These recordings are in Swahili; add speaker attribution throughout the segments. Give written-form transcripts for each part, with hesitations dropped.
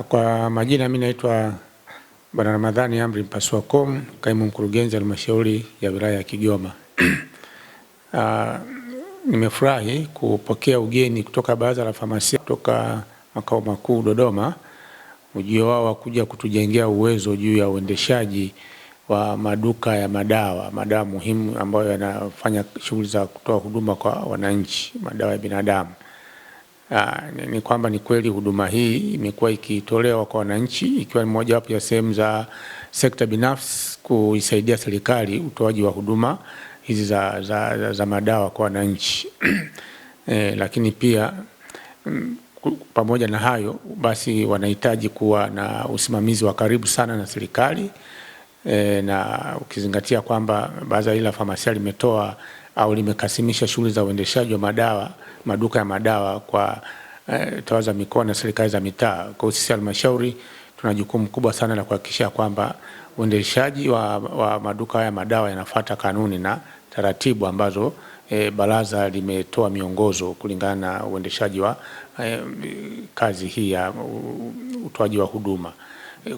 Speaker 1: Kwa majina mimi naitwa Bwana Ramadhani Amri Mpasua-Komu, kaimu mkurugenzi halmashauri ya wilaya ya Kigoma. Nimefurahi kupokea ugeni kutoka Baraza la Famasia kutoka makao makuu Dodoma, ujio wao wa kuja kutujengea uwezo juu ya uendeshaji wa maduka ya madawa muhimu ambayo yanafanya shughuli za kutoa huduma kwa wananchi, madawa ya binadamu. Ni kwamba ni kweli huduma hii imekuwa ikitolewa kwa wananchi, ikiwa ni moja wapo ya sehemu za sekta binafsi kuisaidia serikali utoaji wa huduma hizi za madawa kwa wananchi. Lakini pia pamoja na hayo basi wanahitaji kuwa na usimamizi wa karibu sana na serikali, na ukizingatia kwamba Baraza hili la Famasia limetoa au limekasimisha shughuli za uendeshaji wa maduka ya madawa kwa tawala za mikoa na serikali za mitaa. Kwa sisi halmashauri tuna jukumu kubwa sana la kuhakikisha kwamba uendeshaji wa maduka haya madawa yanafuata kanuni na taratibu ambazo baraza limetoa miongozo kulingana na uendeshaji wa kazi hii ya utoaji wa huduma.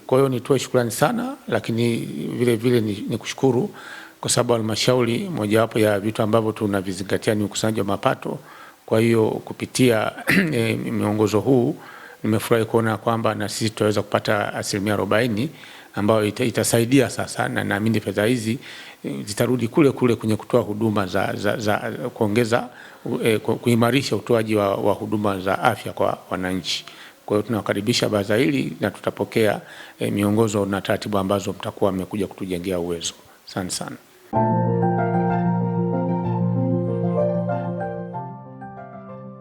Speaker 1: Kwa hiyo nitoe shukrani sana, lakini vile vile ni kushukuru kwa sababu halmashauri mojawapo ya vitu ambavyo tunavizingatia ni ukusanyaji wa mapato. Kwa hiyo kupitia miongozo huu nimefurahi kuona kwamba na sisi tutaweza kupata 40% ambayo itasaidia sasa, na naamini fedha hizi zitarudi kule kwenye kutoa huduma za kuongeza kuimarisha utoaji wa huduma za afya kwa wananchi. Kwa hiyo tunawakaribisha baraza hili na tutapokea miongozo na taratibu ambazo mtakuwa mmekuja kutujengea uwezo. Asante sana.